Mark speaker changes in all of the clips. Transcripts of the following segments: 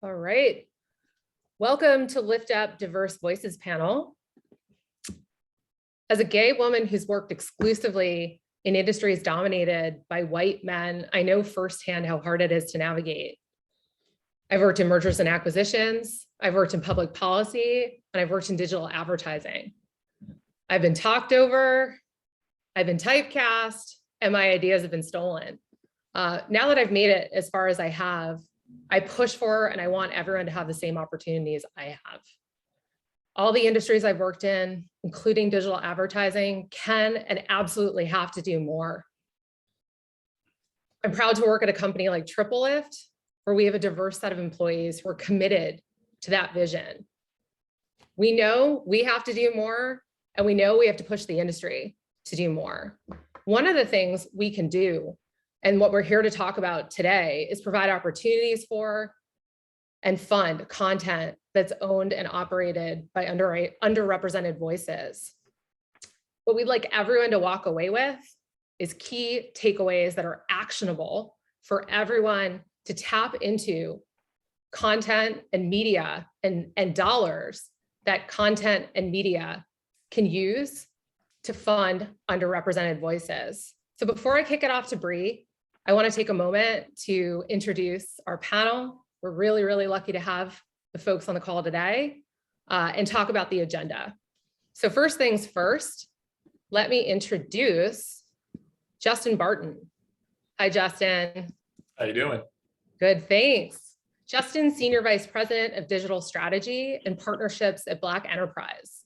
Speaker 1: All right. Welcome to Lift Up Diverse Voices panel. As a gay woman who's worked exclusively in industries dominated by white men, I know firsthand how hard it is to navigate. I've worked in mergers and acquisitions, I've worked in public policy, and I've worked in digital advertising. I've been talked over, I've been typecast, and my ideas have been stolen. Now that I've made it as far as I have, I push for and I want everyone to have the same opportunities I have. All the industries I've worked in, including digital advertising, can and absolutely have to do more. I'm proud to work at a company like Triple Lift, where we have a diverse set of employees who are committed to that vision. We know we have to do more, and we know we have to push the industry to do more. One of the things we can do, and what we're here to talk about today, is provide opportunities for and fund content that's owned and operated by underrepresented voices. What we'd like everyone to walk away with is key takeaways that are actionable for everyone to tap into content and media and dollars that content and media can use to fund underrepresented voices. So before I kick it off to Bree, I want to take a moment to introduce our panel. We're really, really lucky to have the folks on the call today and talk about the agenda. So first things first, let me introduce Justin Barton. Hi, Justin.
Speaker 2: How you doing?
Speaker 1: Good, thanks. Justin, Senior Vice President of Digital Strategy and Partnerships at Black Enterprise.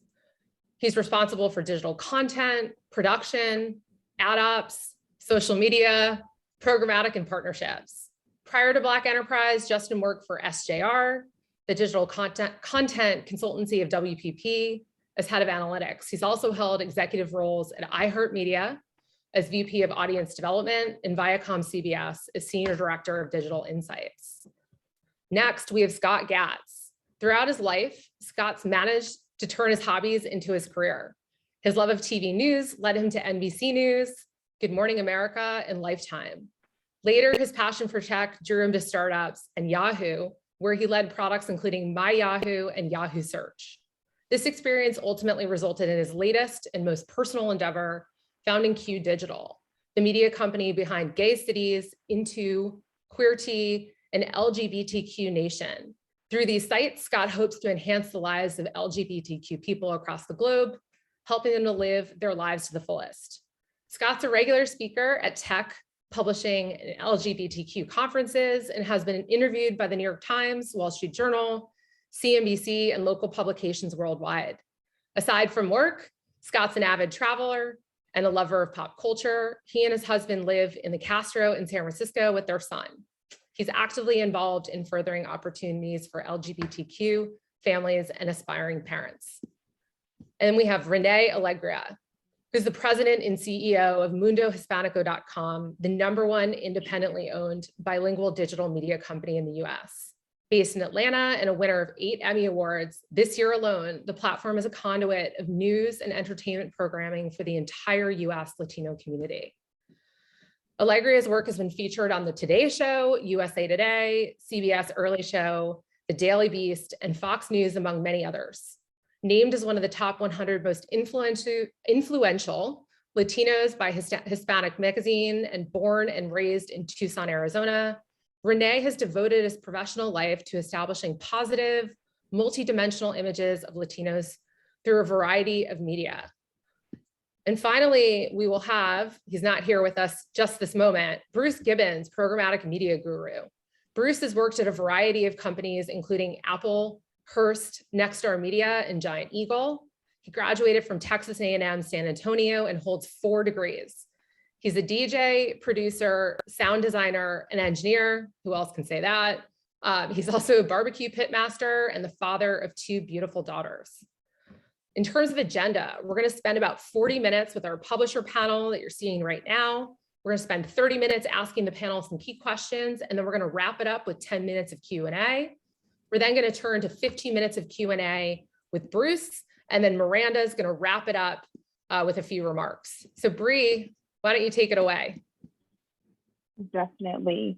Speaker 1: He's responsible for digital content, production, ad ops, social media, programmatic, and partnerships. Prior to Black Enterprise, Justin worked for SJR, the digital content consultancy of WPP, as head of analytics. He's also held executive roles at iHeartMedia as VP of Audience Development and Viacom CBS as Senior Director of Digital Insights. Next, we have Scott Gatz. Throughout his life, Scott's managed to turn his hobbies into his career. His love of TV news led him to NBC News, Good Morning America, and Lifetime. Later, his passion for tech drew him to startups and Yahoo, where he led products including My Yahoo and Yahoo Search. This experience ultimately resulted in his latest and most personal endeavor, founding Q Digital, the media company behind Gay Cities, Into, Queer Tea, and LGBTQ Nation. Through these sites, Scott hopes to enhance the lives of LGBTQ people across the globe, helping them to live their lives to the fullest. Scott's a regular speaker at tech, publishing, and LGBTQ conferences, and has been interviewed by the New York Times, Wall Street Journal, CNBC, and local publications worldwide. Aside from work, Scott's an avid traveler and a lover of pop culture. He and his husband live in the Castro in San Francisco with their son. He's actively involved in furthering opportunities for LGBTQ families and aspiring parents. And we have Renee Alegria, who's the president and CEO of MundoHispanico.com, the #1 independently owned bilingual digital media company in the US. Based in Atlanta and a winner of 8 Emmy Awards, this year alone, the platform is a conduit of news and entertainment programming for the entire US Latino community. Alegria's work has been featured on The Today Show, USA Today, CBS Early Show, The Daily Beast, and Fox News, among many others. Named as one of the top 100 most influential Latinos by Hispanic Magazine and born and raised in Tucson, Arizona, Renee has devoted his professional life to establishing positive, multidimensional images of Latinos through a variety of media. And finally, we will have, he's not here with us just this moment, Bruce Gibbons, programmatic media guru. Bruce has worked at a variety of companies, including Apple, Hearst, Nexstar Media, and Giant Eagle. He graduated from Texas A&M San Antonio and holds 4 degrees. He's a DJ, producer, sound designer, and engineer. Who else can say that? He's also a barbecue pitmaster and the father of 2 beautiful daughters. In terms of agenda, we're going to spend about 40 minutes with our publisher panel that you're seeing right now. We're going to spend 30 minutes asking the panel some key questions, and then we're going to wrap it up with 10 minutes of Q&A. We're then going to turn to 15 minutes of Q&A with Bruce, and then Miranda is going to wrap it up with a few remarks. So Bree, why don't you take it away?
Speaker 3: Definitely.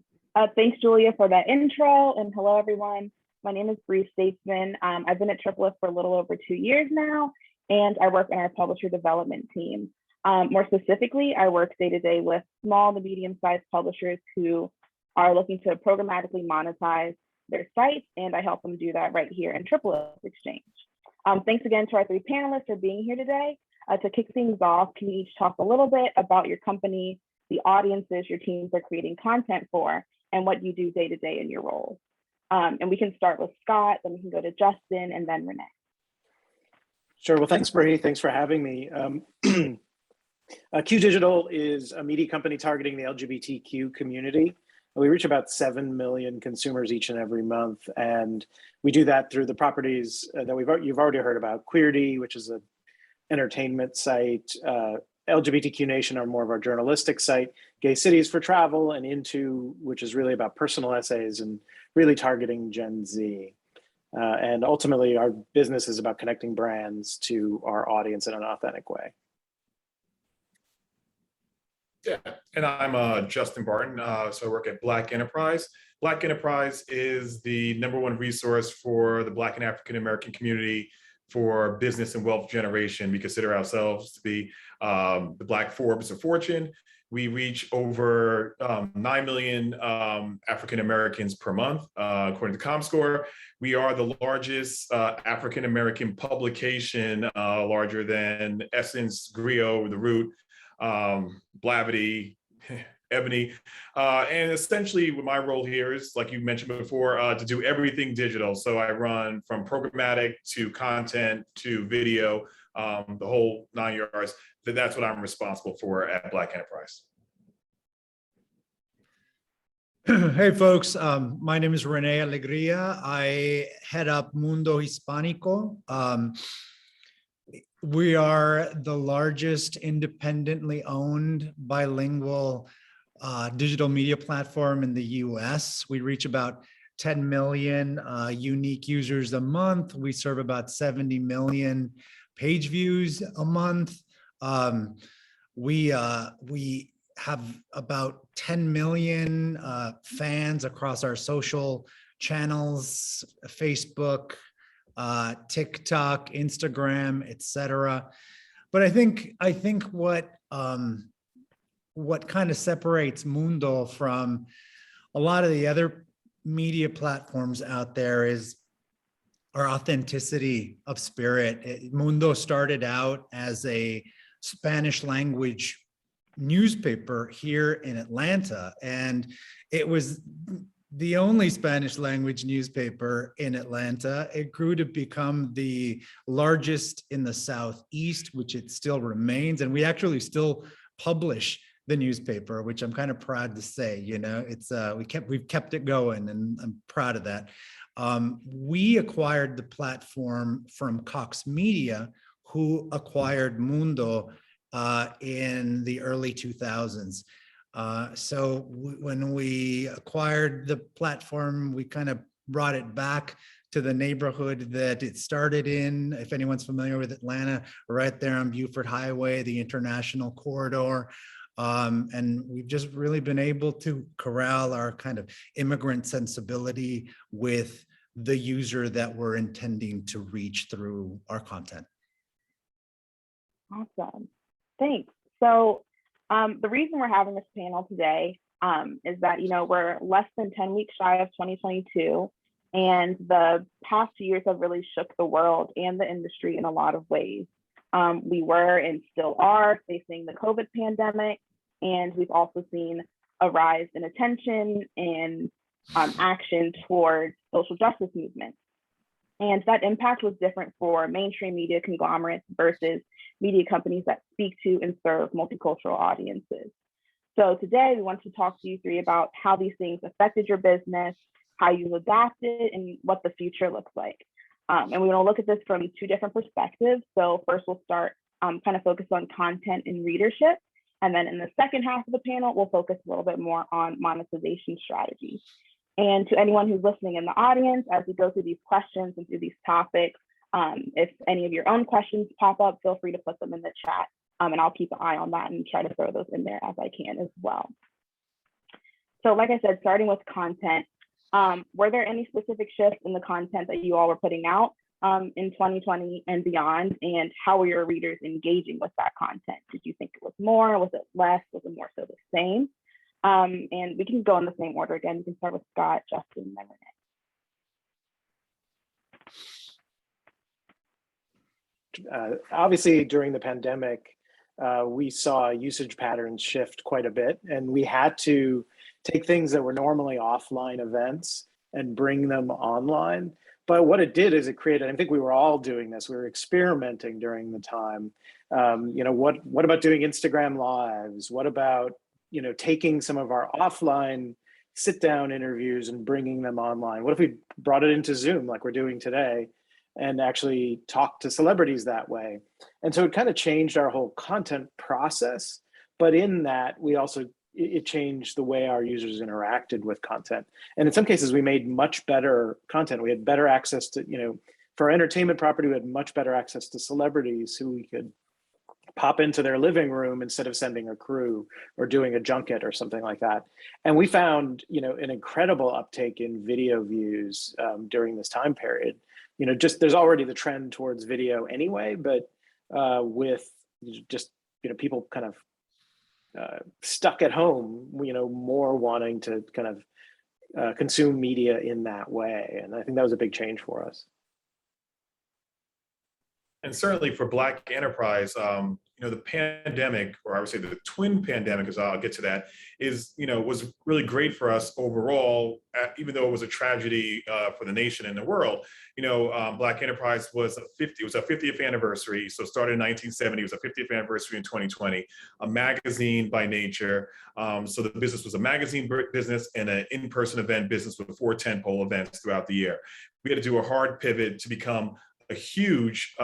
Speaker 3: Thanks, Julia, for that intro, and hello, everyone.
Speaker 2: My name is Bree Statesman. I've been at AAA for a little over 2 years now, and I work in our publisher development team. More specifically, I work day to day with small to medium-sized publishers who are looking to programmatically monetize their sites, and I help them do that right here in AAA Exchange. Thanks again to our 3 panelists for being here today. To kick things off, can you each talk a little bit about your company, the audiences your teams are creating content for, and what you do day to day in your roles? And we can start with Scott, then we can go to Justin, and then Renee.
Speaker 3: Sure. Well, thanks, Bree. Thanks for having me. Q Digital is a media company targeting the LGBTQ community. We reach about 7 million consumers each and every month, and we do that through the properties that you've already heard about. Queerty, which is an entertainment site, LGBTQ Nation are more of our journalistic site, Gay Cities for Travel, and Into, which is really about personal essays and really targeting Gen Z. And ultimately, our business is about connecting brands to our audience in an authentic way.
Speaker 4: Yeah, and I'm Justin Barton, so I work at Black Enterprise. Black Enterprise is the #1 resource for the Black and African American community for business and wealth generation. We consider ourselves to be the Black Forbes of Fortune. We reach over 9 million African Americans per month, according to ComScore. We are the largest African American publication, larger than Essence, Griot, The Root, Blavity, Ebony. And essentially what my role here is, like you mentioned before, to do everything digital. So I run from programmatic to content to video, the whole 9 yards. That's what I'm responsible for at Black Enterprise.
Speaker 5: Hey folks, my name is Rene Alegria. I head up Mundo Hispanico. We are the largest independently owned bilingual digital media platform in the US. We reach about 10 million unique users a month. We serve about 70 million page views a month. We have about 10 million fans across our social channels, Facebook, TikTok, Instagram, etc. But I think what kind of separates Mundo from a lot of the other media platforms out there is our authenticity of spirit. Mundo started out as a Spanish language newspaper here in Atlanta, and it was the only Spanish language newspaper in Atlanta. It grew to become the largest in the Southeast, which it still remains, and we actually still publish the newspaper, which I'm kind of proud to say. You know, it's we've kept it going, and I'm proud of that. We acquired the platform from Cox Media, who acquired Mundo in the early 2000s. So when we acquired the platform, we kind of brought it back to the neighborhood that it started in. If anyone's familiar with Atlanta, right there on Buford Highway, the International Corridor. And we've just really been able to corral our kind of immigrant sensibility with the user that we're intending to reach through our content.
Speaker 2: Awesome, thanks. So the reason we're having this panel today is that, you know, we're less than 10 weeks shy of 2022, and the past 2 years have really shook the world and the industry in a lot of ways. We were and still are facing the COVID pandemic, and we've also seen a rise in attention and action towards social justice movements. And that impact was different for mainstream media conglomerates versus media companies that speak to and serve multicultural audiences. So today we want to talk to you three about how these things affected your business, how you've adapted, and what the future looks like. And we want to look at this from 2 different perspectives. So first we'll start kind of focus on content and readership. And then in the second half of the panel, we'll focus a little bit more on monetization strategies. And to anyone who's listening in the audience, as we go through these questions and through these topics, if any of your own questions pop up, feel free to put them in the chat, and I'll keep an eye on that and try to throw those in there as I can as well. So like I said, starting with content, Were there any specific shifts in the content that you all were putting out in 2020 and beyond? And how were your readers engaging with that content? Did you think it was more? Was it less? Was it more so the same? And we can go in the same order again. You can start with Scott, Justin, and then Renee.
Speaker 3: Obviously, during the pandemic, we saw usage patterns shift quite a bit, and we had to take things that were normally offline events and bring them online. But what it did is it created, I think we were all doing this, we were experimenting during the time. What about doing Instagram lives? What about, taking some of our offline sit down interviews and bringing them online? What if we brought it into Zoom like we're doing today and actually talk to celebrities that way? And so it kind of changed our whole content process. But in that, it changed the way our users interacted with content. And in some cases, we made much better content. We had better access to, for our entertainment property, we had much better access to celebrities who we could pop into their living room instead of sending a crew or doing a junket or something like that. And we found, an incredible uptake in video views during this time period. There's already the trend towards video anyway, but with just, people kind of stuck at home, more wanting to kind of consume media in that way. And I think that was a big change for us.
Speaker 4: And certainly for Black enterprise, the pandemic, or I would say the twin pandemic, as I'll get to that, was really great for us overall, even though it was a tragedy for the nation and the world. Black enterprise was it was our 50th anniversary. So it started in 1970, it was a 50th anniversary in 2020, a magazine by nature. So the business was a magazine business and an in-person event business with 4 tentpole events throughout the year. We had to do a hard pivot to become a huge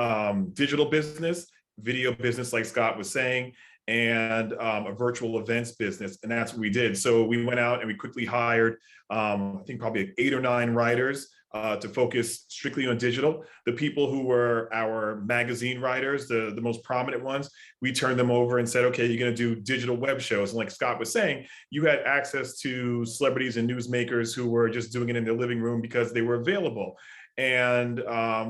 Speaker 4: digital business, video business, like Scott was saying, and a virtual events business. And that's what we did. So we went out and we quickly hired, I think probably 8 or 9 writers to focus strictly on digital. The people who were our magazine writers, the most prominent ones, we turned them over and said, okay, you're going to do digital web shows. And like Scott was saying, you had access to celebrities and newsmakers who were just doing it in their living room because they were available. And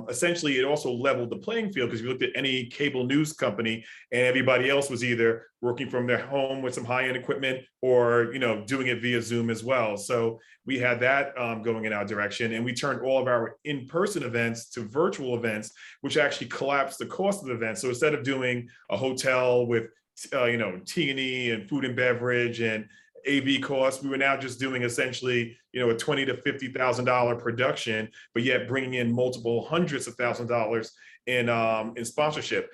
Speaker 4: essentially, it also leveled the playing field, because you looked at any cable news company and everybody else was either working from their home with some high-end equipment or, doing it via Zoom as well. So we had that going in our direction, and we turned all of our in-person events to virtual events, which actually collapsed the cost of the event. So instead of doing a hotel with, T&E and food and beverage and AV costs, we were now just doing essentially, a $20,000 to $50,000 production, but yet bringing in multiple hundreds of thousands of dollars in sponsorship.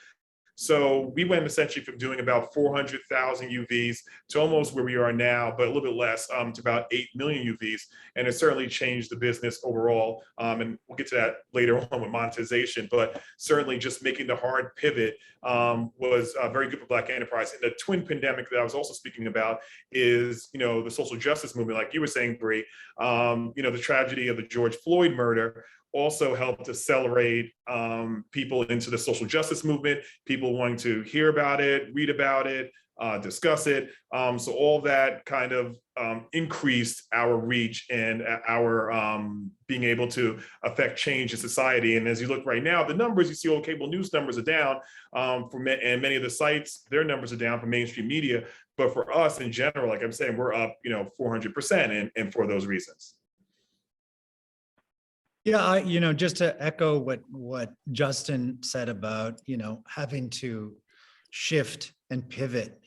Speaker 4: So we went essentially from doing about 400,000 UVs to almost where we are now, but a little bit less, to about 8 million UVs. And it certainly changed the business overall. And we'll get to that later on with monetization, but certainly just making the hard pivot was very good for Black enterprise. And the twin pandemic that I was also speaking about is, the social justice movement, like you were saying, Bree, the tragedy of the George Floyd murder also helped accelerate people into the social justice movement, people wanting to hear about it, read about it, discuss it. So all that kind of increased our reach and our being able to affect change in society. And as you look right now, the numbers, you see all cable news numbers are down, and many of the sites, their numbers are down for mainstream media. But for us in general, like I'm saying, we're up, 400%, and for those reasons.
Speaker 5: Yeah, just to echo what Justin said about, having to shift and pivot,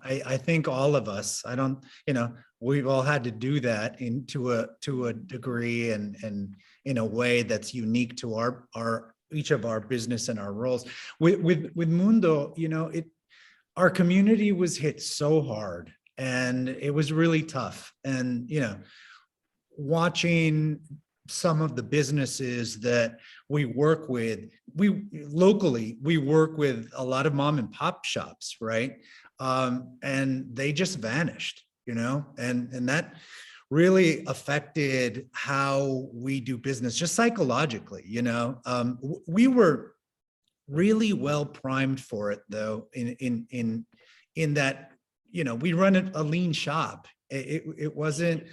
Speaker 5: I think all of us, we've all had to do that to a degree and in a way that's unique to our each of our business and our roles. With Mundo, our community was hit so hard and it was really tough. And, watching some of the businesses that we work with, locally, we work with a lot of mom and pop shops, right? And they just vanished, and that really affected how we do business, just psychologically, we were really well primed for it though, in that, we run a lean shop. It wasn't,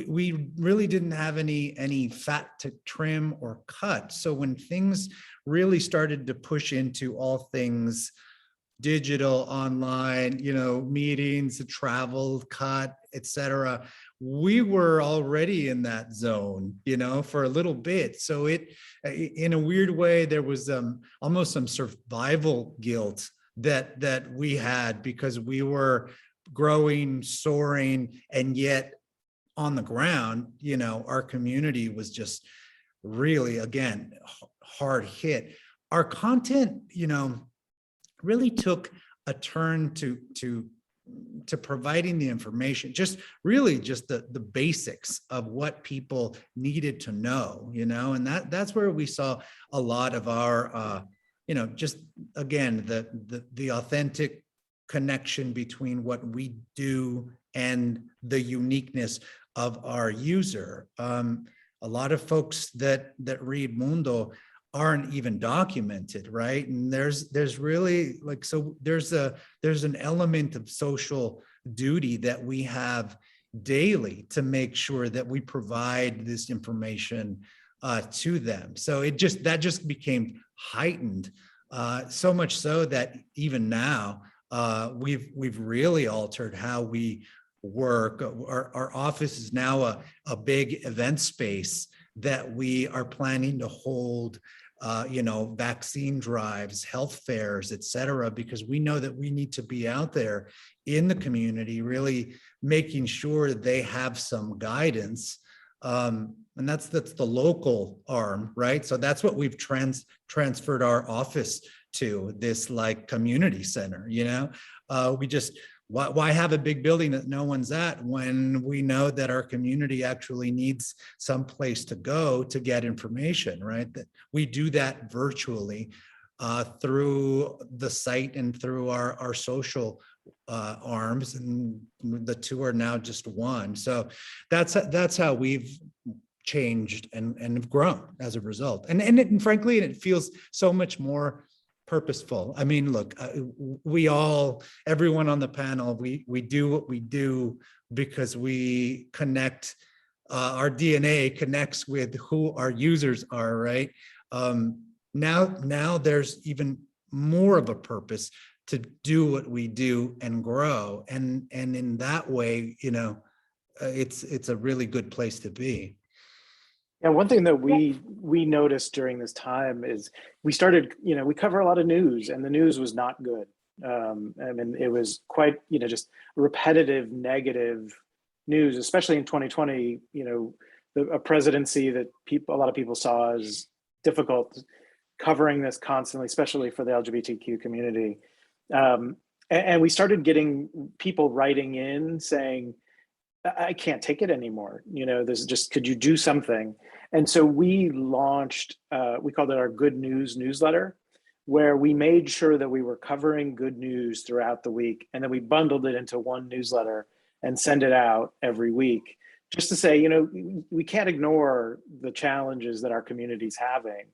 Speaker 5: we really didn't have any fat to trim or cut. So when things really started to push into all things digital, online, meetings, travel, cut, etc., we were already in that zone, for a little bit. So in a weird way, there was almost some survival guilt that we had, because we were growing, soaring, and yet on the ground, our community was just really, again, hard hit. Our content, really took a turn to providing the information, just the basics of what people needed to know, and that's where we saw a lot of our, just again, the authentic connection between what we do and the uniqueness of our user. A lot of folks that read Mundo aren't even documented, right? And there's really there's an element of social duty that we have daily to make sure that we provide this information to them. So that just became heightened, so much so that even now we've really altered how we work. Our office is now a big event space that we are planning to hold vaccine drives, health fairs, et cetera, because we know that we need to be out there in the community, really making sure they have some guidance. And that's the local arm, right? So that's what we've transferred our office to, this community center, we just, why have a big building that no one's at when we know that our community actually needs some place to go to get information, right? That we do that virtually through the site and through our social arms, and the two are now just one. So that's how we've changed and have grown as a result. And frankly, it feels so much more purposeful. I mean, look, everyone on the panel, we do what we do because we connect, our DNA connects with who our users are, right? Now there's even more of a purpose to do what we do and grow. And in that way, it's a really good place to be.
Speaker 3: Yeah, one thing that we noticed during this time is we started, we cover a lot of news, and the news was not good. I mean, it was quite, just repetitive, negative news, especially in 2020. A presidency that a lot of people saw as difficult, covering this constantly, especially for the LGBTQ community. And we started getting people writing in saying, I can't take it anymore. This just, could you do something? And so we launched, we called it our Good News newsletter, where we made sure that we were covering good news throughout the week. And then we bundled it into one newsletter and send it out every week, just to say, we can't ignore the challenges that our community's having,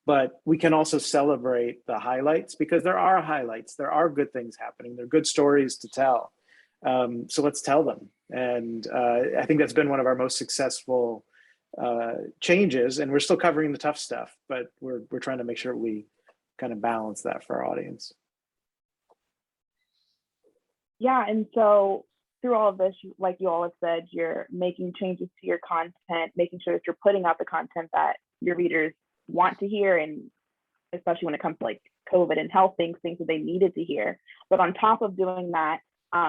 Speaker 3: but we can also celebrate the highlights, because there are highlights, there are good things happening, there are good stories to tell. So let's tell them. And I think that's been one of our most successful changes, and we're still covering the tough stuff, but we're trying to make sure we kind of balance that for our audience.
Speaker 2: Yeah, and so through all of this, like you all have said, you're making changes to your content, making sure that you're putting out the content that your readers want to hear, and especially when it comes to COVID and health things that they needed to hear. But on top of doing that,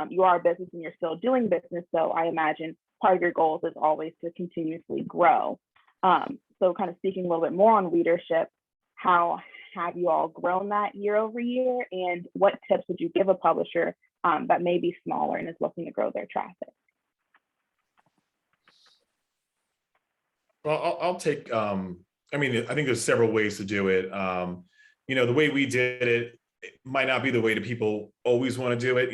Speaker 2: you are a business and you're still doing business. So I imagine part of your goals is always to continuously grow. So kind of speaking a little bit more on readership, how have you all grown that year over year? And what tips would you give a publisher that may be smaller and is looking to grow their traffic?
Speaker 4: Well, I'll take, I think there's several ways to do it. The way we did it, it might not be the way that people always want to do it.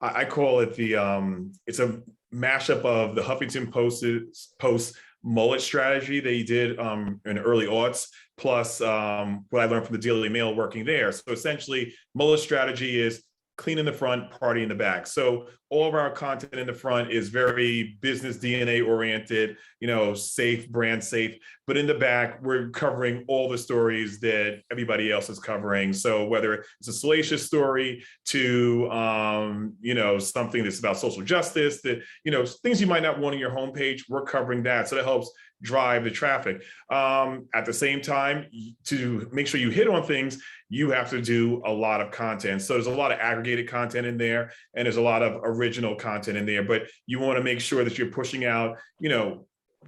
Speaker 4: I call it it's a mashup of the Huffington Post mullet strategy they did in the early aughts, plus what I learned from the Daily Mail working there. So essentially, mullet strategy is clean in the front, party in the back. So all of our content in the front is very business DNA oriented, safe, brand safe. But in the back, we're covering all the stories that everybody else is covering. So whether it's a salacious story to, something that's about social justice, that, things you might not want on your homepage, we're covering that. So that helps drive the traffic. At the same time, to make sure you hit on things, you have to do a lot of content. So there's a lot of aggregated content in there, and there's a lot of original content in there, but you want to make sure that you're pushing out,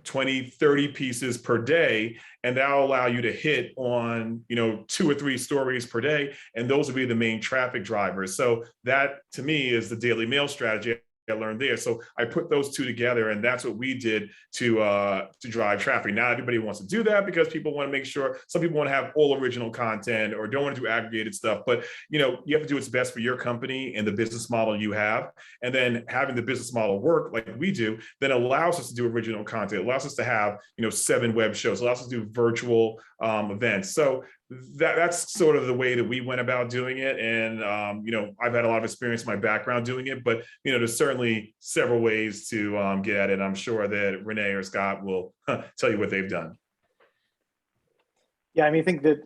Speaker 4: 20, 30 pieces per day, and that'll allow you to hit on, 2 or 3 stories per day, and those will be the main traffic drivers. So that, to me, is the Daily Mail strategy I learned there. So I put those two together, and that's what we did to drive traffic. Not everybody wants to do that because people want to make sure, some people want to have all original content or don't want to do aggregated stuff, but you have to do what's best for your company and the business model you have. And then having the business model work like we do, then allows us to do original content, allows us to have 7 web shows, allows us to do virtual events. So that's sort of the way that we went about doing it. And, I've had a lot of experience in my background doing it, but, there's certainly several ways to get at it. I'm sure that Renee or Scott will tell you what they've done.
Speaker 3: Yeah, I think that,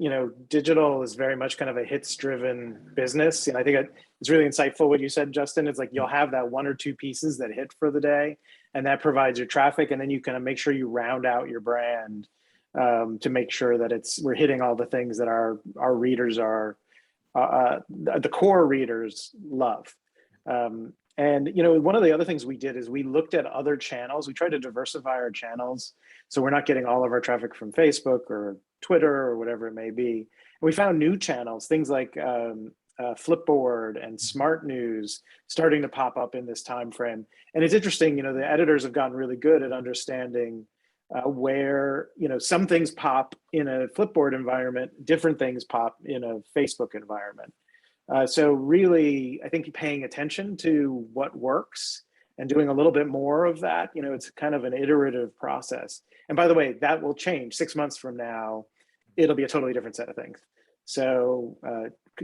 Speaker 3: digital is very much kind of a hits driven business. And I think it's really insightful what you said, Justin. It's like you'll have that 1 or 2 pieces that hit for the day, and that provides your traffic. And then you kind of make sure you round out your brand to make sure that we're hitting all the things that our readers are, the core readers love. And one of the other things we did is we looked at other channels. We tried to diversify our channels, so we're not getting all of our traffic from Facebook or Twitter or whatever it may be. And we found new channels, things like Flipboard and Smart News starting to pop up in this time frame. And it's interesting, the editors have gotten really good at understanding where some things pop in a Flipboard environment, different things pop in a Facebook environment. So really, I think paying attention to what works and doing a little bit more of that, it's kind of an iterative process. And by the way, that will change 6 months from now. It'll be a totally different set of things. So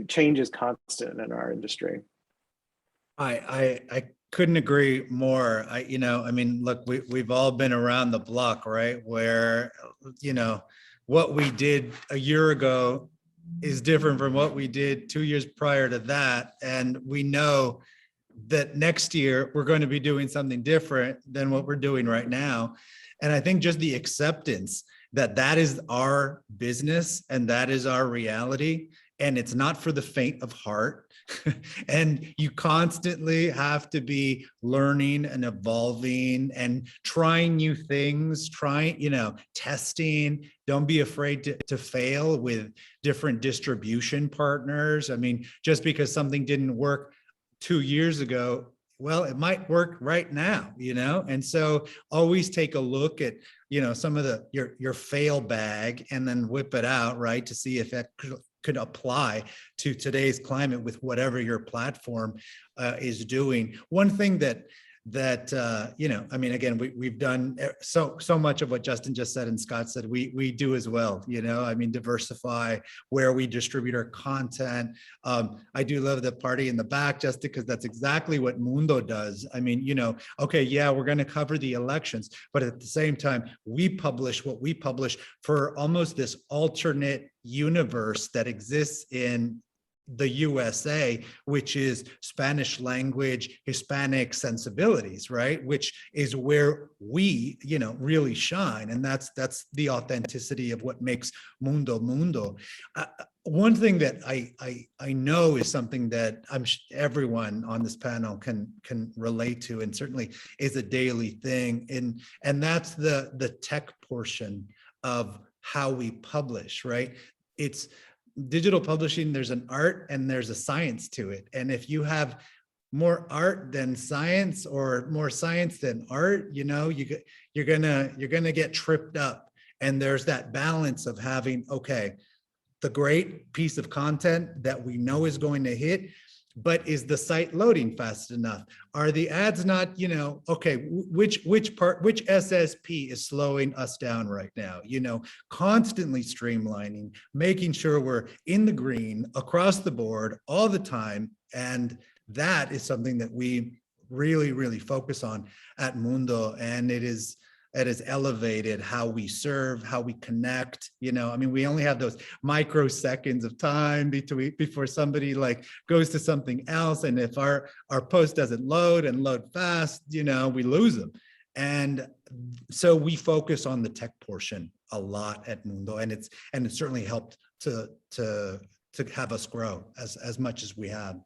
Speaker 3: change is constant in our industry.
Speaker 5: I couldn't agree more. Look, we've all been around the block, right? Where, what we did a year ago is different from what we did 2 years prior to that. And we know that next year we're going to be doing something different than what we're doing right now. And I think just the acceptance that is our business and that is our reality. And it's not for the faint of heart. And you constantly have to be learning and evolving and trying new things, testing. Don't be afraid to fail with different distribution partners. Just because something didn't work 2 years ago, well, it might work right now, and so always take a look at, some of your fail bag and then whip it out, right, to see if that could apply to today's climate with whatever your platform is doing. One thing that again, we've done so much of what Justin just said and Scott said, we do as well, diversify where we distribute our content. I do love the party in the back, just because that's exactly what Mundo does. Okay, yeah, we're going to cover the elections, but at the same time, we publish what we publish for almost this alternate universe that exists in the USA, which is Spanish language, Hispanic sensibilities, right? Which is where we, really shine. And that's the authenticity of what makes Mundo Mundo. One thing that I know is something that everyone on this panel can relate to, and certainly is a daily thing. And that's the tech portion of how we publish, right? It's digital publishing. There's an art and there's a science to it. And if you have more art than science or more science than art, you're gonna get tripped up. And there's that balance of having, okay, the great piece of content that we know is going to hit, but is the site loading fast enough? Are the ads not, okay, which SSP is slowing us down right now? Constantly streamlining, making sure we're in the green across the board all the time, And that is something that we really, really focus on at Mundo. And it has elevated how we serve, how we connect. You know, I mean, we only have those microseconds of time before somebody like goes to something else. And if our post doesn't load and load fast, you know, we lose them. And so we focus on the tech portion a lot at Mundo, and it certainly helped to have us grow as much as we have.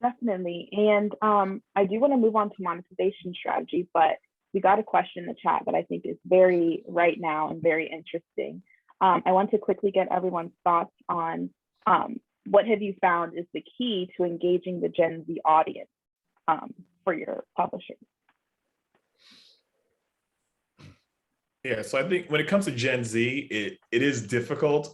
Speaker 2: Definitely. And I do want to move on to monetization strategy, but we got a question in the chat that I think is very right now and very interesting. I want to quickly get everyone's thoughts on what have you found is the key to engaging the Gen Z audience for your publishers?
Speaker 4: Yeah, so I think when it comes to Gen Z, it is difficult.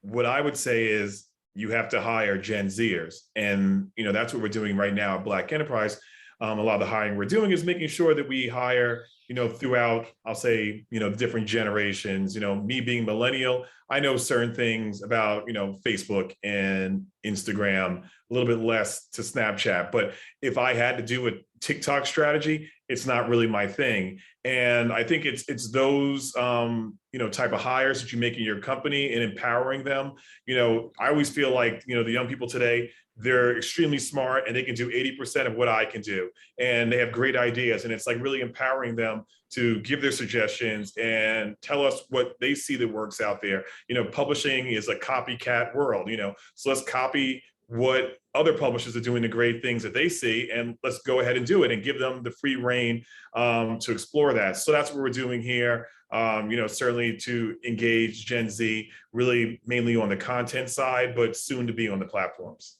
Speaker 4: What I would say is you have to hire Gen Zers, and you know that's what we're doing right now at Black Enterprise. A lot of the hiring we're doing is making sure that we hire, you know, throughout, I'll say, you know, different generations. You know, me being millennial, I know certain things about, you know, Facebook and Instagram, a little bit less to Snapchat. But if I had to do a TikTok strategy, it's not really my thing. And I think it's those, you know, type of hires that you make in your company and empowering them. You know, I always feel like, you know, the young people today, they're extremely smart and they can do 80% of what I can do. And they have great ideas. And it's like really empowering them to give their suggestions and tell us what they see that works out there. You know, publishing is a copycat world, you know, so let's copy what other publishers are doing, the great things that they see, and let's go ahead and do it and give them the free reign to explore that. So that's what we're doing here. You know, certainly to engage Gen Z, really mainly on the content side, but soon to be on the platforms.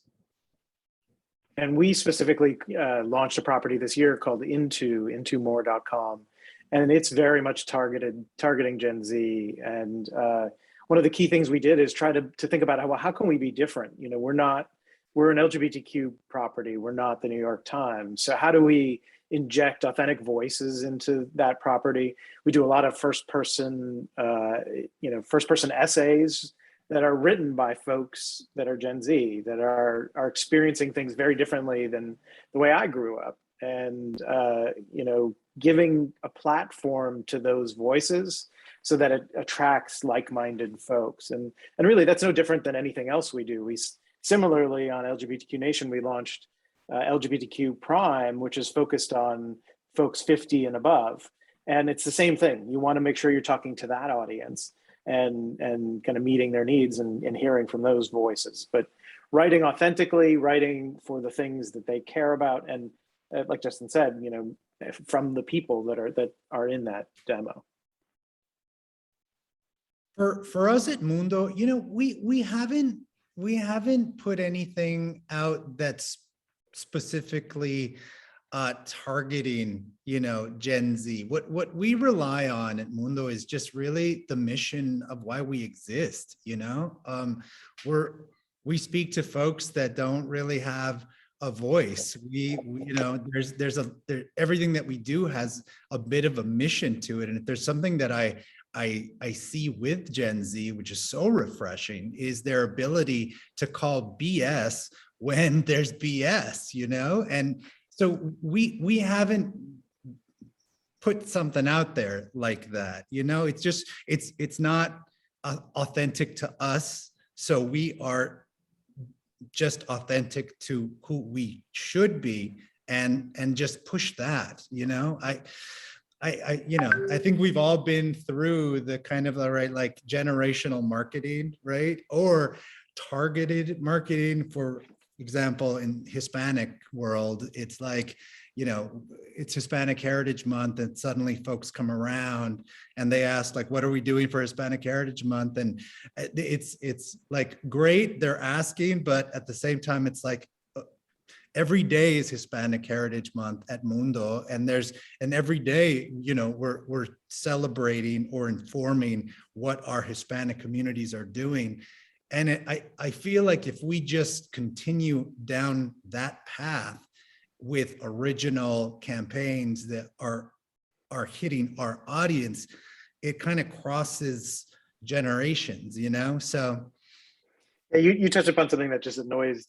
Speaker 3: And we specifically launched a property this year called intomore.com, and it's very much targeting Gen Z. And one of the key things we did is try to think about how can we be different? You know, we're an LGBTQ property. We're not the New York Times. So how do we inject authentic voices into that property? We do a lot of first person essays that are written by folks that are Gen Z, that are experiencing things very differently than the way I grew up. And, you know, giving a platform to those voices so that it attracts like-minded folks. And really, that's no different than anything else we do. Similarly, on LGBTQ Nation, we launched LGBTQ Prime, which is focused on folks 50 and above. And it's the same thing. You want to make sure you're talking to that audience and kind of meeting their needs and hearing from those voices. But writing authentically, writing for the things that they care about, and like Justin said, you know, from the people that are in that demo.
Speaker 5: For us at Mundo, you know, we haven't put anything out that's specifically targeting, you know, Gen Z. What we rely on at Mundo is just really the mission of why we exist. You know, we speak to folks that don't really have a voice. We you know, everything that we do has a bit of a mission to it. And if there's something that I see with Gen Z, which is so refreshing, is their ability to call BS when there's BS, you know? And so we haven't put something out there like that, you know? It's just, it's not authentic to us. So we are just authentic to who we should be and just push that, you know? You know, I think we've all been through the kind of like generational marketing, right? Or targeted marketing. For example, in Hispanic world, it's like, you know, it's Hispanic Heritage Month, and suddenly folks come around and they ask, like, what are we doing for Hispanic Heritage Month? And it's like, great, they're asking, but at the same time, it's like, every day is Hispanic Heritage Month at Mundo, and every day, you know, we're celebrating or informing what our Hispanic communities are doing. And I feel like if we just continue down that path with original campaigns that are hitting our audience, it kind of crosses generations, you know? So
Speaker 3: Yeah, you touched upon something that just annoys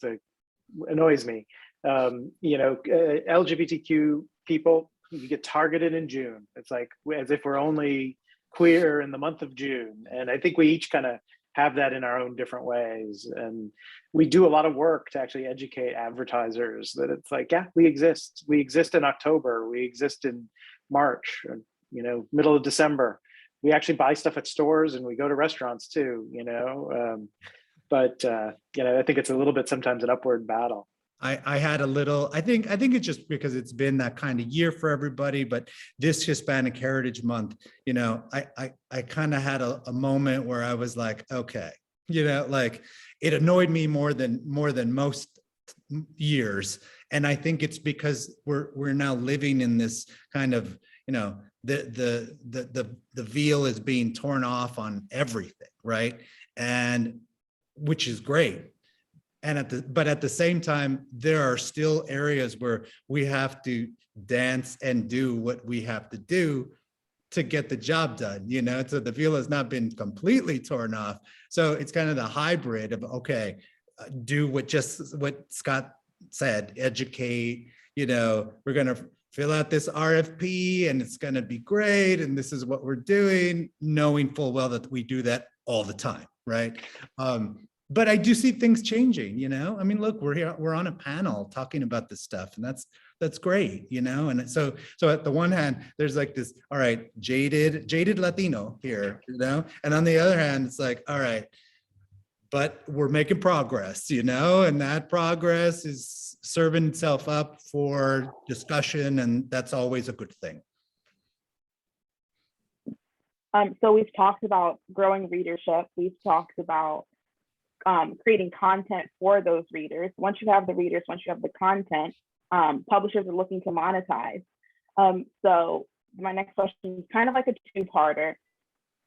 Speaker 3: me. LGBTQ people, you get targeted in June. It's like as if we're only queer in the month of June. And I think we each kind of have that in our own different ways. And we do a lot of work to actually educate advertisers that it's like, yeah, we exist. We exist in October. We exist in March, or, middle of December. We actually buy stuff at stores and we go to restaurants too, but I think it's a little bit sometimes an upward battle.
Speaker 5: I had a little, I think it's just because it's been that kind of year for everybody, but this Hispanic Heritage Month, I kind of had a moment where I was like, okay, like it annoyed me more than most years. And I think it's because we're now living in this kind of, the veil is being torn off on everything, right? And which is great. But at the same time, there are still areas where we have to dance and do what we have to do to get the job done, so the veil has not been completely torn off. So it's kind of the hybrid of, okay, do what Scott said, educate, we're going to fill out this RFP and it's going to be great. And this is what we're doing, knowing full well that we do that all the time. Right. But I do see things changing, I mean, look, we're on a panel talking about this stuff, and that's great, and so at the one hand, there's like this, all right, jaded Latino here, and on the other hand, it's like, all right, but we're making progress, and that progress is serving itself up for discussion, and that's always a good thing.
Speaker 2: So we've talked about growing readership. We've talked about creating content for those readers. Once you have the readers, once you have the content, publishers are looking to monetize. So my next question is kind of like a two-parter.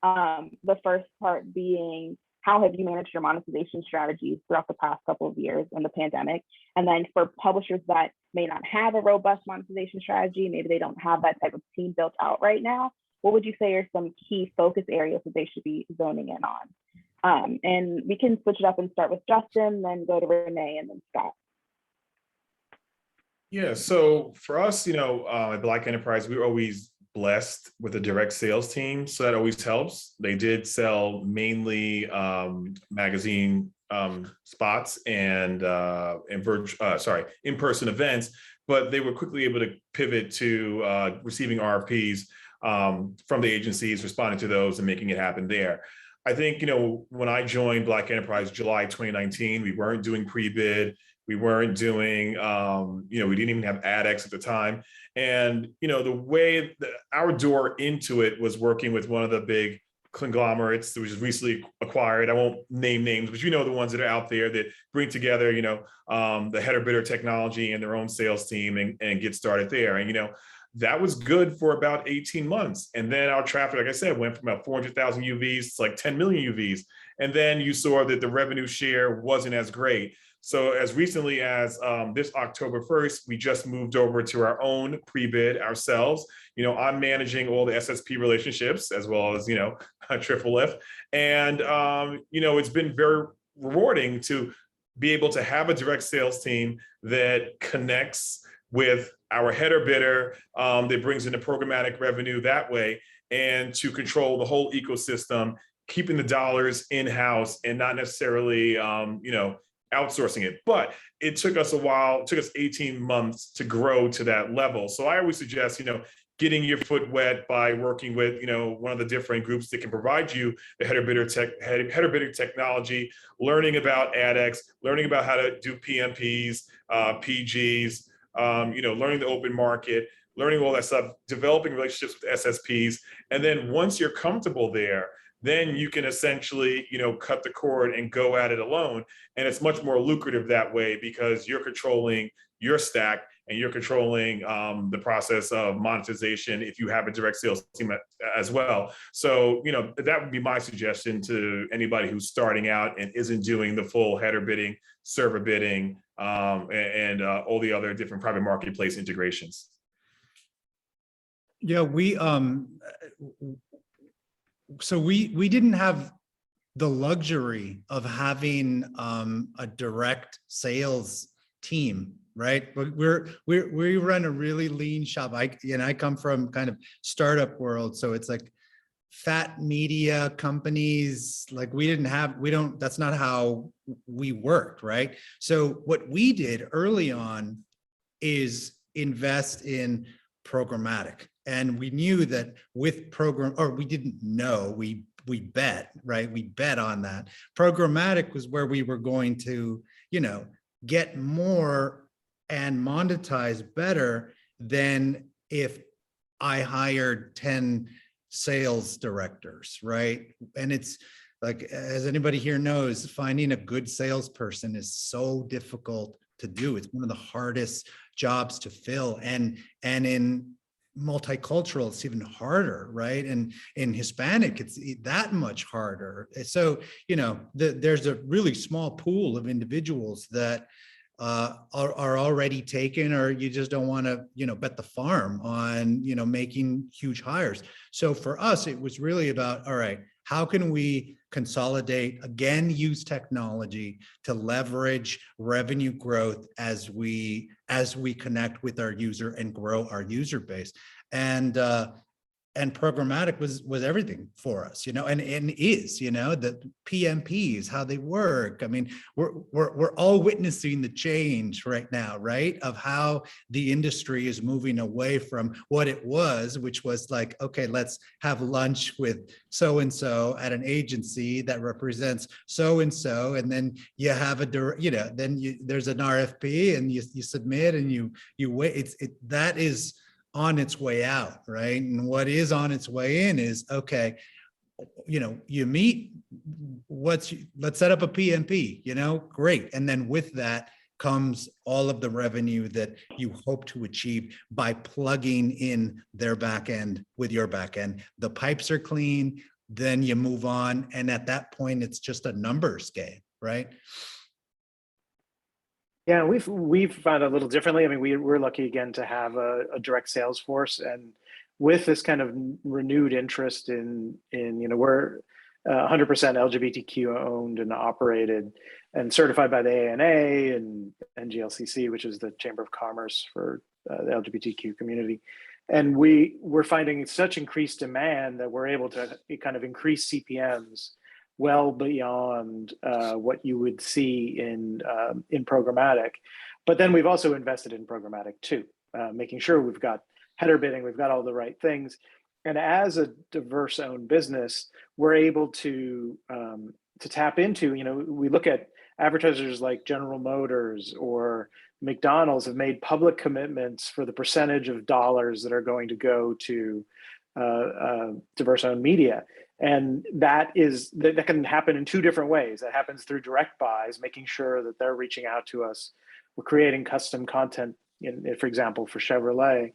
Speaker 2: The first part being, how have you managed your monetization strategies throughout the past couple of years in the pandemic? And then for publishers that may not have a robust monetization strategy, maybe they don't have that type of team built out right now, what would you say are some key focus areas that they should be zoning in on? And we can switch it up and start with Justin, then go to Renee, and then Scott.
Speaker 4: Yeah, so for us, at Black Enterprise, we were always blessed with a direct sales team, so that always helps. They did sell mainly magazine spots and in-person events, but they were quickly able to pivot to receiving RFPs from the agencies, responding to those and making it happen there. I think, when I joined Black Enterprise, July 2019, we weren't doing pre-bid. We weren't doing, we didn't even have AdX at the time. And, the way that our door into it was working with one of the big conglomerates that was just recently acquired. I won't name names, but the ones that are out there that bring together, the header bidder technology and their own sales team and get started there. And, that was good for about 18 months. And then our traffic, like I said, went from about 400,000 UVs to like 10 million UVs. And then you saw that the revenue share wasn't as great. So as recently as this October 1st, we just moved over to our own pre-bid ourselves. I'm managing all the SSP relationships as well as, Triple F. And, it's been very rewarding to be able to have a direct sales team that connects with our header bidder, that brings in the programmatic revenue that way, and to control the whole ecosystem, keeping the dollars in-house and not necessarily, outsourcing it. But it took us a while, it took us 18 months to grow to that level. So I always suggest, getting your foot wet by working with, one of the different groups that can provide you the header bidder technology, learning about AdX, learning about how to do PMPs, PGs, learning the open market, learning all that stuff, developing relationships with SSPs. And then once you're comfortable there, then you can essentially, cut the cord and go at it alone. And it's much more lucrative that way because you're controlling your stack and you're controlling the process of monetization if you have a direct sales team as well. So, that would be my suggestion to anybody who's starting out and isn't doing the full header bidding, server bidding, and all the other different private marketplace integrations.
Speaker 5: Yeah, we didn't have the luxury of having a direct sales team, right? We run a really lean shop. I come from kind of startup world, so it's like fat media companies. Like that's not how we worked, right? So what we did early on is invest in programmatic. And we knew that with we didn't know, we bet, right? We bet on that. Programmatic was where we were going to, get more and monetize better than if I hired 10 sales directors, right? And it's like, as anybody here knows, finding a good salesperson is so difficult to do. It's one of the hardest jobs to fill, and in multicultural it's even harder, right? And in Hispanic it's that much harder. So there's a really small pool of individuals that are already taken, or you just don't want to bet the farm on making huge hires. So for us it was really about, all right, how can we consolidate, again, use technology to leverage revenue growth as we connect with our user and grow our user base. And programmatic was everything for us, and is, the PMPs, how they work. I mean, we're all witnessing the change right now, right? Of how the industry is moving away from what it was, which was like, okay, let's have lunch with so-and-so at an agency that represents so-and-so. And then you have there's an RFP and you submit and you wait. That is on its way out, right? And what is on its way in is, okay, you meet, let's set up a PMP, great. And then with that comes all of the revenue that you hope to achieve by plugging in their back end with your back end. The pipes are clean, then you move on. And at that point, it's just a numbers game, right?
Speaker 3: Yeah, we've found it a little differently. I mean, we're lucky again to have a direct sales force, and with this kind of renewed interest in we're 100% LGBTQ owned and operated and certified by the ANA and NGLCC, which is the Chamber of Commerce for the LGBTQ community. And we're finding such increased demand that we're able to kind of increase CPMs well beyond what you would see in programmatic. But then we've also invested in programmatic too, making sure we've got header bidding, we've got all the right things. And as a diverse owned business, we're able to tap into, we look at advertisers like General Motors or McDonald's have made public commitments for the percentage of dollars that are going to go to diverse owned media. And that can happen in two different ways. That happens through direct buys, making sure that they're reaching out to us. We're creating custom content, for example, for Chevrolet.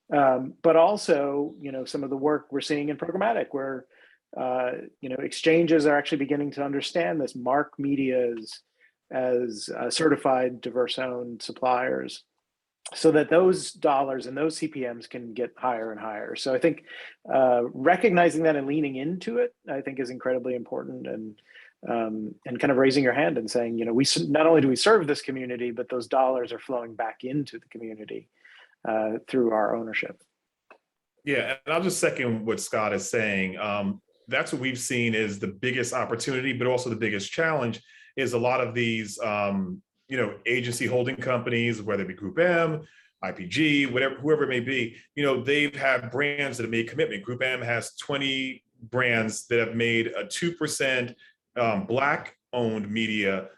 Speaker 3: But also, some of the work we're seeing in programmatic, where exchanges are actually beginning to understand this, mark media as certified diverse-owned suppliers, so that those dollars and those CPMs can get higher and higher. So I think recognizing that and leaning into it, I think, is incredibly important, and kind of raising your hand and saying, we not only do we serve this community, but those dollars are flowing back into the community through our ownership.
Speaker 4: Yeah, and I'll just second what Scott is saying. That's what we've seen is the biggest opportunity, but also the biggest challenge is a lot of these agency holding companies, whether it be Group M, IPG, whoever it may be, they've had brands that have made commitment. Group M has 20 brands that have made a 2% Black owned media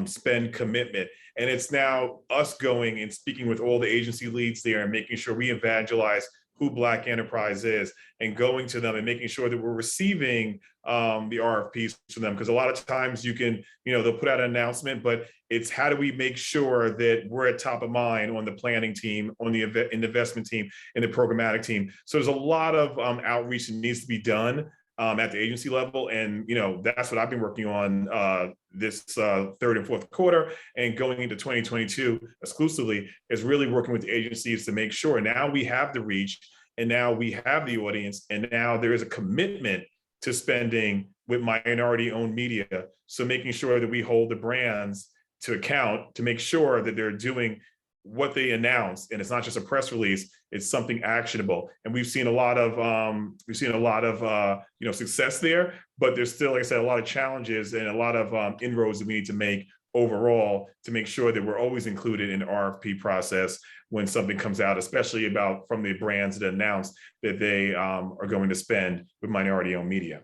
Speaker 4: spend commitment. And it's now us going and speaking with all the agency leads there and making sure we evangelize who Black Enterprise is and going to them and making sure that we're receiving the RFPs from them. Because a lot of times you can, they'll put out an announcement, but it's how do we make sure that we're at top of mind on the planning team, on the investment team, and the programmatic team. So there's a lot of outreach that needs to be done at the agency level. And, that's what I've been working on this third and fourth quarter and going into 2022 exclusively, is really working with the agencies to make sure now we have the reach and now we have the audience and now there is a commitment to spending with minority-owned media. So making sure that we hold the brands to account to make sure that they're doing what they announce, and it's not just a press release; it's something actionable. And we've seen a lot of success there, but there's still, like I said, a lot of challenges and a lot of inroads that we need to make overall to make sure that we're always included in the RFP process when something comes out, especially from the brands that announce that they are going to spend with minority-owned media.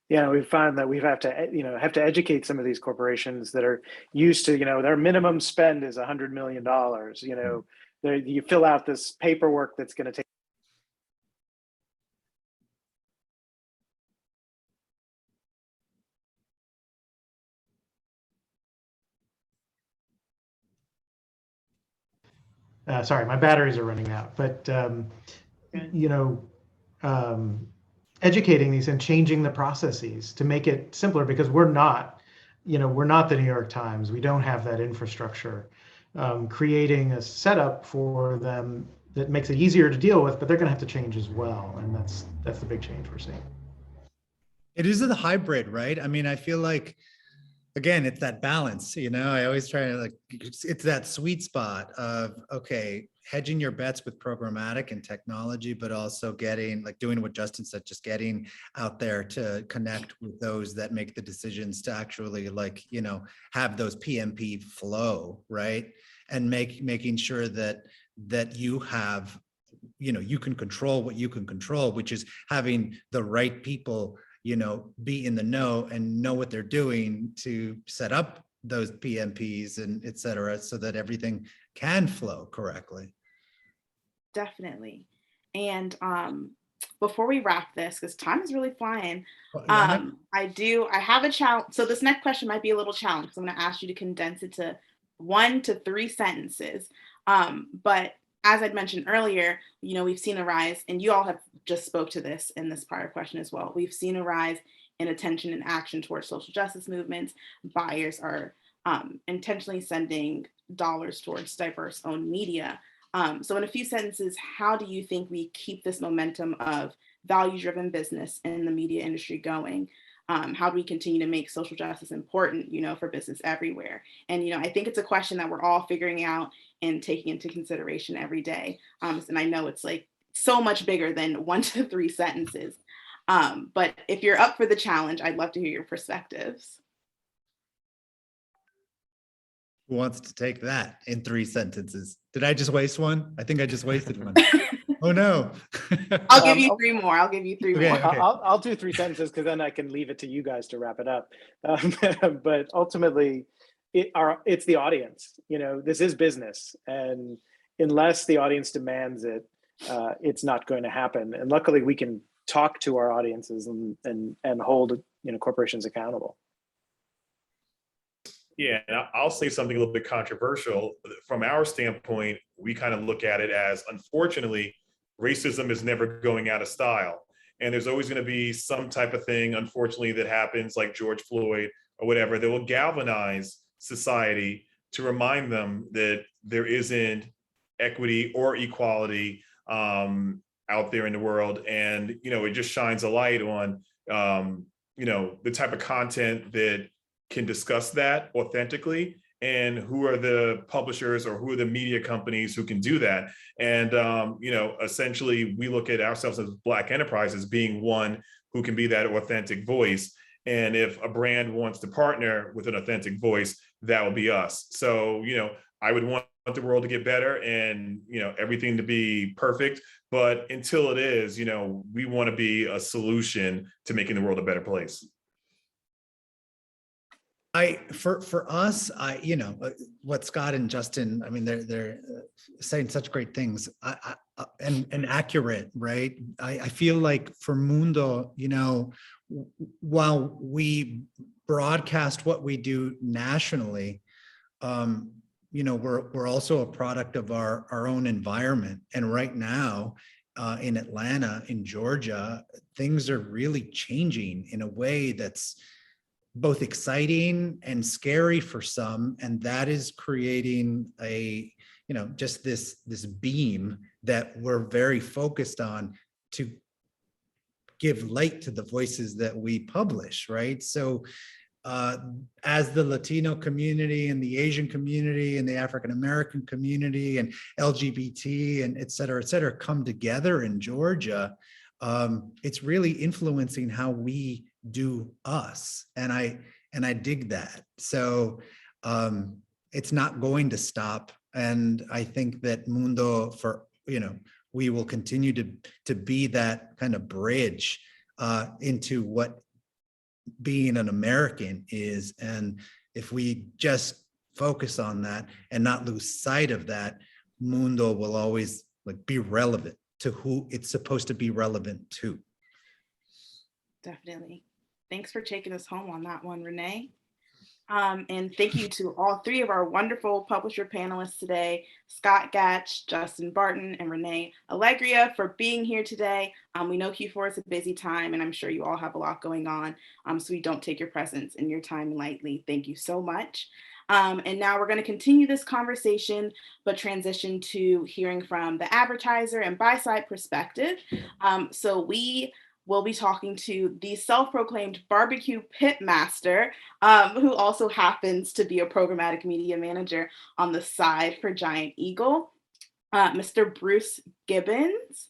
Speaker 3: Yeah, we found that we have to educate some of these corporations that are used to, their minimum spend is $100 million. You fill out this paperwork that's going to take.
Speaker 6: Sorry, my batteries are running out, but educating these and changing the processes to make it simpler, because we're not the New York Times. We don't have that infrastructure. Creating a setup for them that makes it easier to deal with, but they're going to have to change as well, and that's the big change we're seeing.
Speaker 5: It is a hybrid, right? I mean, I feel like, again, it's that balance, I always try to it's that sweet spot of, okay, hedging your bets with programmatic and technology, but also doing what Justin said, just getting out there to connect with those that make the decisions to actually have those PMP flow, right? And making sure that you have, you can control what you can control, which is having the right people be in the know and know what they're doing to set up those PMPs and et cetera, so that everything can flow correctly.
Speaker 7: Definitely. And before we wrap this, because time is really flying,
Speaker 5: Yeah.
Speaker 7: I have a challenge. So this next question might be a little challenge. I'm going to ask you to condense it to 1 to 3 sentences. But as I'd mentioned earlier, we've seen a rise, and you all have just spoke to this in this prior question as well. We've seen a rise in attention and action towards social justice movements. Buyers are intentionally sending dollars towards diverse owned media. So in a few sentences, how do you think we keep this momentum of value-driven business in the media industry going? How do we continue to make social justice important, for business everywhere? And, I think it's a question that we're all figuring out and taking into consideration every day. And I know it's so much bigger than 1 to 3 sentences. But if you're up for the challenge, I'd love to hear your perspectives.
Speaker 5: Who wants to take that in 3 sentences? Did I just waste one? I think I just wasted one. Oh no.
Speaker 7: I'll give you 3 more. I'll give you 3
Speaker 5: Okay,
Speaker 7: more.
Speaker 5: okay.
Speaker 3: I'll do 3 sentences because then I can leave it to you guys to wrap it up. But ultimately, it's the audience. This is business, and unless the audience demands it, it's not going to happen. And luckily, we can talk to our audiences and hold corporations accountable.
Speaker 4: Yeah, and I'll say something a little bit controversial. From our standpoint, we kind of look at it as, unfortunately, racism is never going out of style. And there's always going to be some type of thing, unfortunately, that happens, like George Floyd or whatever, that will galvanize society to remind them that there isn't equity or equality out there in the world. And, it just shines a light on, the type of content that can discuss that authentically, and who are the publishers or who are the media companies who can do that. And, essentially we look at ourselves as Black enterprises being one who can be that authentic voice. And if a brand wants to partner with an authentic voice, that will be us. So, I would want the world to get better and, everything to be perfect. But until it is, we want to be a solution to making the world a better place.
Speaker 5: For us, what Scott and Justin, I mean, they're saying such great things, and accurate, right? I feel like for Mundo, while we broadcast what we do nationally, we're also a product of our own environment. And right now, in Atlanta, in Georgia, things are really changing in a way that's both exciting and scary for some, and that is creating just this beam that we're very focused on to give light to the voices that we publish, right? So as the Latino community and the Asian community and the African American community and LGBT and et cetera, come together in Georgia, it's really influencing how we do us. And I dig that. So it's not going to stop. And I think that Mundo, we will continue to be that kind of bridge into what being an American is. And if we just focus on that and not lose sight of that, Mundo will always be relevant to who it's supposed to be relevant to.
Speaker 7: Definitely. Thanks for taking us home on that one, Renee. And thank you to all three of our wonderful publisher panelists today, Scott Gatch, Justin Barton, and Renee Allegria, for being here today. We know Q4 is a busy time, and I'm sure you all have a lot going on, so we don't take your presence and your time lightly. Thank you so much. And now we're going to continue this conversation, but transition to hearing from the advertiser and buy-side perspective. So we will be talking to the self-proclaimed barbecue pit master, who also happens to be a programmatic media manager on the side for Giant Eagle, Mr. Bruce Gibbons.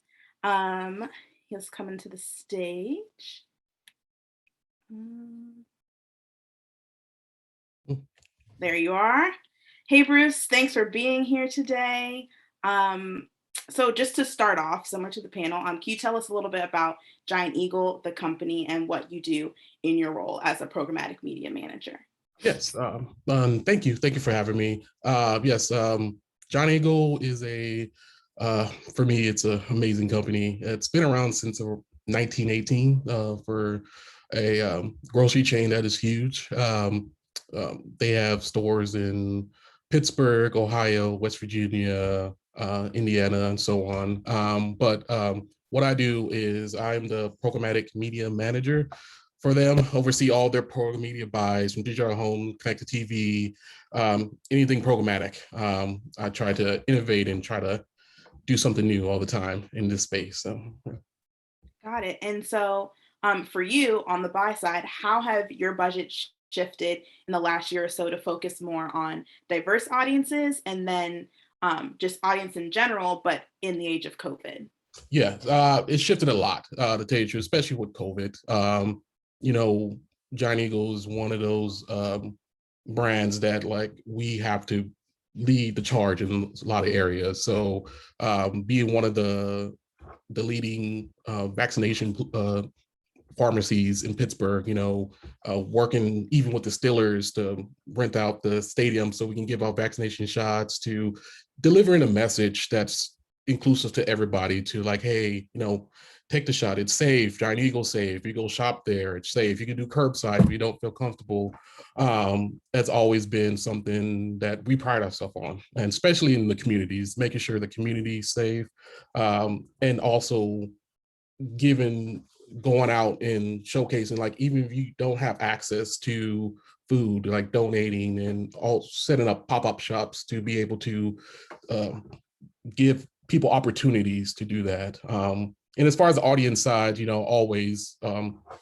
Speaker 7: He's coming to the stage. There you are. Hey, Bruce, thanks for being here today. So just to start off, similar to the panel, can you tell us a little bit about Giant Eagle, the company, and what you do in your role as a programmatic media manager?
Speaker 8: Yes, thank you. Thank you for having me. Yes, Giant Eagle is for me, it's an amazing company. It's been around since 1918 for a grocery chain that is huge. They have stores in Pittsburgh, Ohio, West Virginia, Indiana, and so on. But what I do is I'm the programmatic media manager for them, oversee all their program media buys from digital home, connected TV, anything programmatic. I try to innovate and try to do something new all the time in this space. So.
Speaker 7: Got it. And so for you on the buy side, how have your budget shifted in the last year or so to focus more on diverse audiences and then just audience in general, but in the age of COVID?
Speaker 8: Yeah, it shifted a lot, to tell you the truth, especially with COVID. Giant Eagle is one of those brands that we have to lead the charge in a lot of areas. So being one of the leading vaccination pharmacies in Pittsburgh, working even with the Steelers to rent out the stadium so we can give out vaccination shots, to delivering a message that's inclusive to everybody, to hey, take the shot, it's safe, Giant Eagle safe, you go shop there, it's safe, you can do curbside if you don't feel comfortable. That's always been something that we pride ourselves on, and especially in the communities, making sure the community is safe, and also going out and showcasing, even if you don't have access to food, donating and all, setting up pop-up shops to be able to give people opportunities to do that. And as far as the audience side, always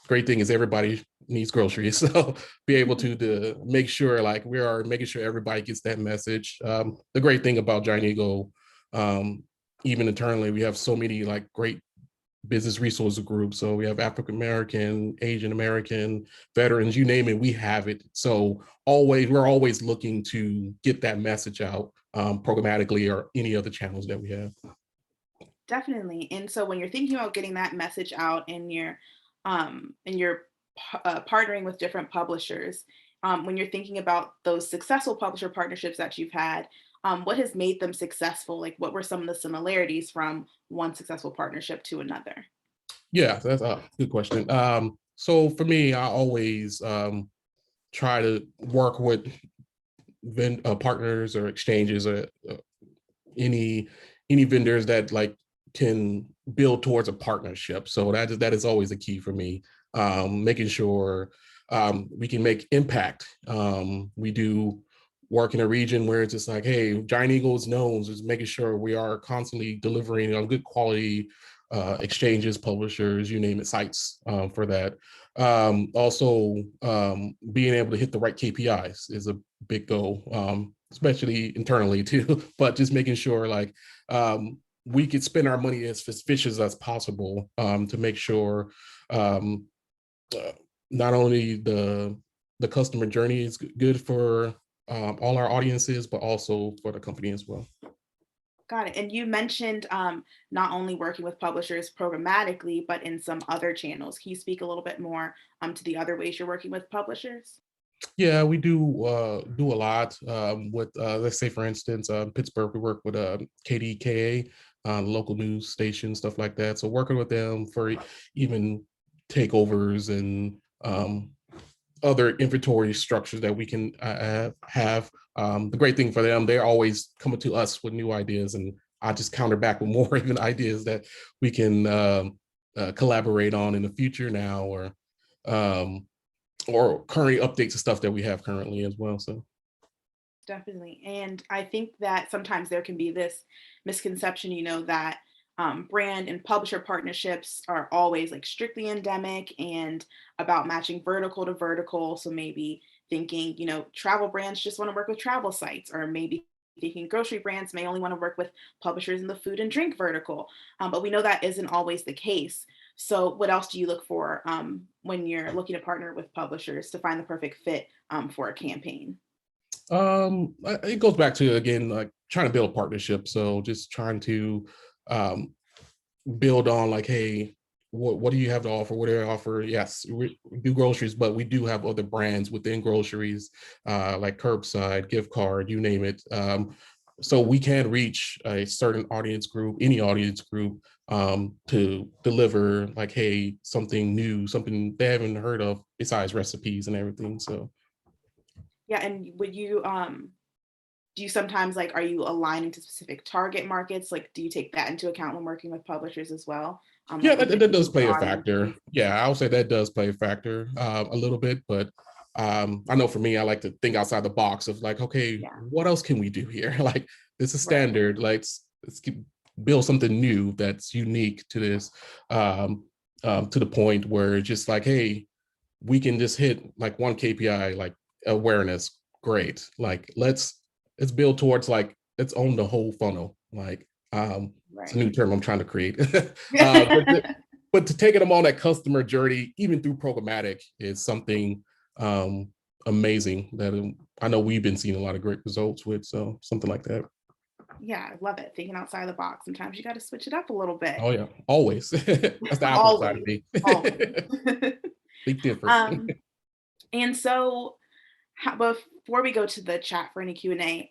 Speaker 8: great thing is everybody needs groceries. So be able to make sure we are making sure everybody gets that message. The great thing about Giant Eagle, even internally, we have so many great business resource groups. So we have African American, Asian American, veterans, you name it, we have it. So we're always looking to get that message out programmatically or any other channels that we have.
Speaker 7: Definitely. And so when you're thinking about getting that message out and you're partnering with different publishers, when you're thinking about those successful publisher partnerships that you've had, what has made them successful? What were some of the similarities from one successful partnership to another?
Speaker 8: Yeah, that's a good question. So for me, I always try to work with partners or exchanges or any vendors that can build towards a partnership. So that is always a key for me, making sure we can make impact. We do work in a region where it's just hey, Giant Eagle is known, just making sure we are constantly delivering on good quality exchanges, publishers, you name it, sites for that. Also, being able to hit the right KPIs is a big goal, especially internally too, but just making sure like we could spend our money as efficient as possible to make sure not only the customer journey is good for all our audiences, but also for the company as well.
Speaker 7: Got it. And you mentioned not only working with publishers programmatically, but in some other channels. Can you speak a little bit more to the other ways you're working with publishers?
Speaker 8: Yeah, we do a lot with, let's say, for instance, Pittsburgh, we work with KDKA, local news station, stuff like that. So working with them for even takeovers and other inventory structures that we can have. The great thing for them, they're always coming to us with new ideas, and I just counter back with more even ideas that we can collaborate on in the future now, or current updates of stuff that we have currently as well. So
Speaker 7: Definitely. And I think that sometimes there can be this misconception, that brand and publisher partnerships are always like strictly endemic and about matching vertical to vertical. So maybe thinking, travel brands just want to work with travel sites, or maybe thinking grocery brands may only want to work with publishers in the food and drink vertical. But we know that isn't always the case. So what else do you look for when you're looking to partner with publishers to find the perfect fit for a campaign?
Speaker 8: It goes back to, again, like trying to build a partnership. So just trying to build on like, hey, what do you have to offer? What do you offer? Yes, we do groceries, but we do have other brands within groceries, like curbside, gift card, you name it. So we can reach a certain audience group, any audience group, to deliver like, hey, something new, something they haven't heard of besides recipes and everything. So
Speaker 7: yeah, and would you do you sometimes are you aligning to specific target markets? Like, do you take that into account when working with publishers as well?
Speaker 8: Yeah, that does play a factor. Yeah, I would say that does play a factor a little bit, but I know for me, I like to think outside the box of like, okay, what else can we do here? Like, this is standard. Like, let's build something new that's unique to this, to the point where it's just like, hey, we can just hit like one KPI, like awareness. Great. Like, let's build towards like, let's own the whole funnel. Like, it's a new term I'm trying to create. But to taking them on that customer journey, even through programmatic, is something amazing that I know we've been seeing a lot of great results with. So something like that.
Speaker 7: Yeah, I love it. Thinking outside the box. Sometimes you got to switch it up a little bit.
Speaker 8: Oh yeah, always. That's the Apple side of me. Big difference.
Speaker 7: And so, before we go to the chat for any Q&A,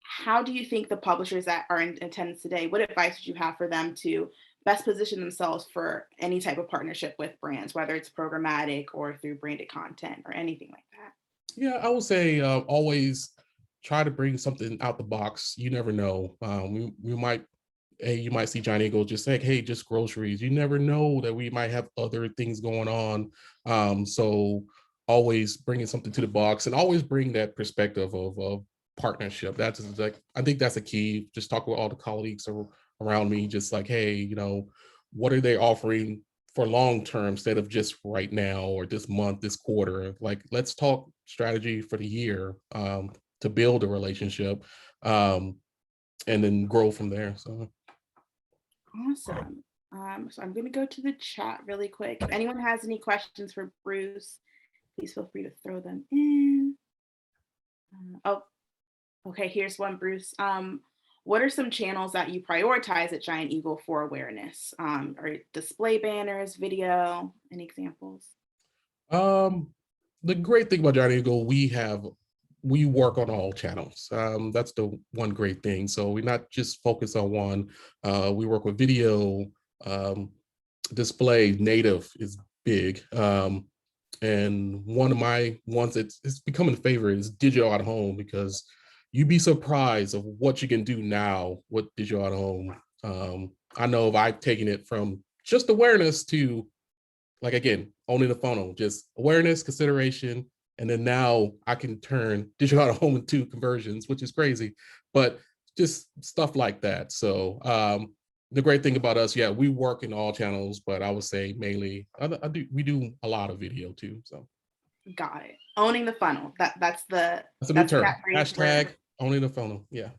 Speaker 7: how do you think the publishers that are in attendance today, what advice would you have for them to best position themselves for any type of partnership with brands, whether it's programmatic or through branded content or anything like that?
Speaker 8: Yeah, I would say always try to bring something out the box. You never know. You might see Giant Eagle just say, hey, just groceries. You never know that we might have other things going on. So always bringing something to the box, and always bring that perspective of partnership. That's like, I think that's a key. Just talk with all the colleagues around me, just like, hey, what are they offering for long term instead of just right now or this month, this quarter? Like, let's talk strategy for the year, to build a relationship, and then grow from there. So
Speaker 7: awesome. So I'm going to go to the chat really quick. If anyone has any questions for Bruce, please feel free to throw them in. Okay, here's one, Bruce. What are some channels that you prioritize at Giant Eagle for awareness? Or display banners, video, any examples?
Speaker 8: The great thing about Giant Eagle, we work on all channels. That's the one great thing. So we're not just focused on one. We work with video, display, native is big. And one of my ones it's becoming a favorite is digital at home, because you'd be surprised of what you can do now with digital at home. I know if I've taken it from just awareness to, like, again, owning the funnel, just awareness, consideration, and then now I can turn digital out of home into conversions, which is crazy, but just stuff like that. So the great thing about us, yeah, we work in all channels, but I would say mainly we do a lot of video too. So
Speaker 7: got it. Owning the funnel. That's the
Speaker 8: new term.
Speaker 7: catchphrase
Speaker 8: Hashtag owning the funnel. Yeah.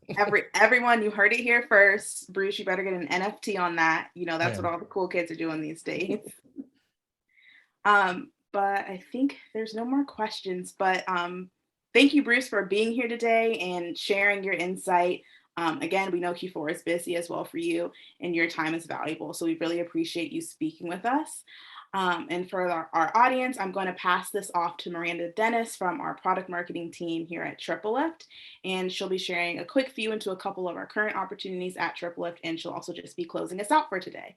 Speaker 7: Everyone, you heard it here first. Bruce, you better get an NFT on that. You know, that's
Speaker 8: Yeah.
Speaker 7: what all the cool kids are doing these days. But I think there's no more questions. But thank you, Bruce, for being here today and sharing your insight. Again, we know Q4 is busy as well for you, and your time is valuable. So we really appreciate you speaking with us. And for our audience, I'm going to pass this off to Miranda Dennis from our product marketing team here at Triple Lift. And she'll be sharing a quick view into a couple of our current opportunities at Triple Lift. And she'll also just be closing us out for today.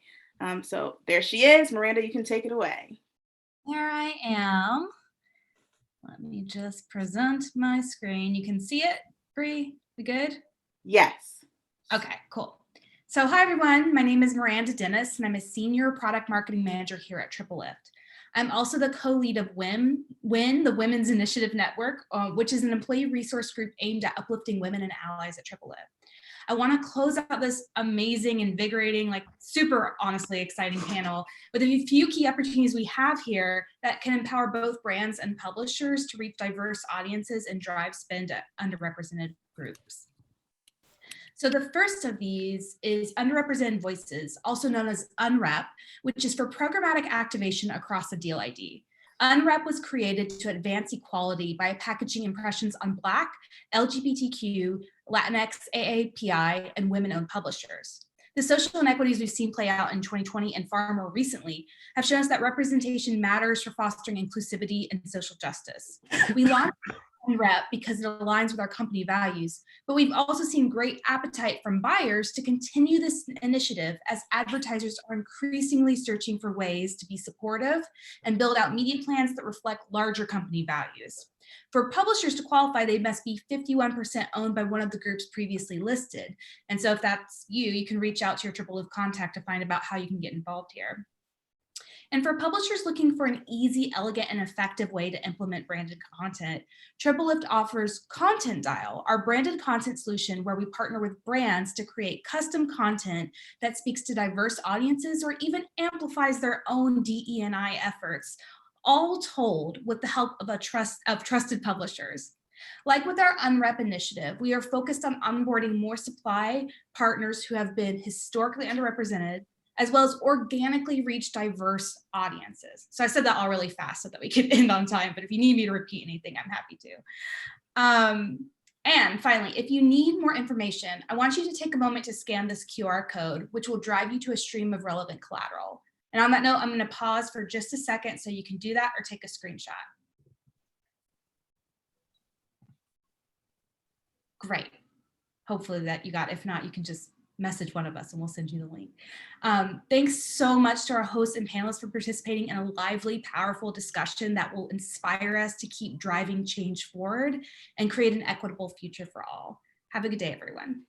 Speaker 7: So there she is. Miranda, you can take it away.
Speaker 9: There I am. Let me just present my screen. You can see it, Bree? We good?
Speaker 7: Yes.
Speaker 9: Okay, cool. So hi, everyone. My name is Miranda Dennis, and I'm a senior product marketing manager here at Triple Lift. I'm also the co-lead of WIN, the Women's Initiative Network, which is an employee resource group aimed at uplifting women and allies at Triple Lift. I want to close out this amazing, invigorating, like super honestly exciting panel with a few key opportunities we have here that can empower both brands and publishers to reach diverse audiences and drive spend at underrepresented groups. So the first of these is underrepresented voices, also known as UNREP, which is for programmatic activation across the deal ID. UNREP was created to advance equality by packaging impressions on Black, LGBTQ, Latinx, AAPI, and women-owned publishers. The social inequities we've seen play out in 2020 and far more recently have shown us that representation matters for fostering inclusivity and social justice. We launched UNREP because it aligns with our company values, but we've also seen great appetite from buyers to continue this initiative as advertisers are increasingly searching for ways to be supportive and build out media plans that reflect larger company values. For publishers to qualify, they must be 51% owned by one of the groups previously listed. And so if that's you, you can reach out to your Triple Lift contact to find out how you can get involved here. And for publishers looking for an easy, elegant, and effective way to implement branded content, Triple Lift offers Content Dial, our branded content solution where we partner with brands to create custom content that speaks to diverse audiences or even amplifies their own DE&I efforts, all told with the help of trusted publishers. Like with our UNREP initiative, we are focused on onboarding more supply partners who have been historically underrepresented, as well as organically reach diverse audiences. So I said that all really fast so that we can end on time, but if you need me to repeat anything, I'm happy to. And finally, if you need more information, I want you to take a moment to scan this QR code, which will drive you to a stream of relevant collateral. And on that note, I'm going to pause for just a second so you can do that or take a screenshot. Great. Hopefully that you got. If not, you can just message one of us and we'll send you the link. Thanks so much to our hosts and panelists for participating in a lively, powerful discussion that will inspire us to keep driving change forward and create an equitable future for all. Have a good day, everyone.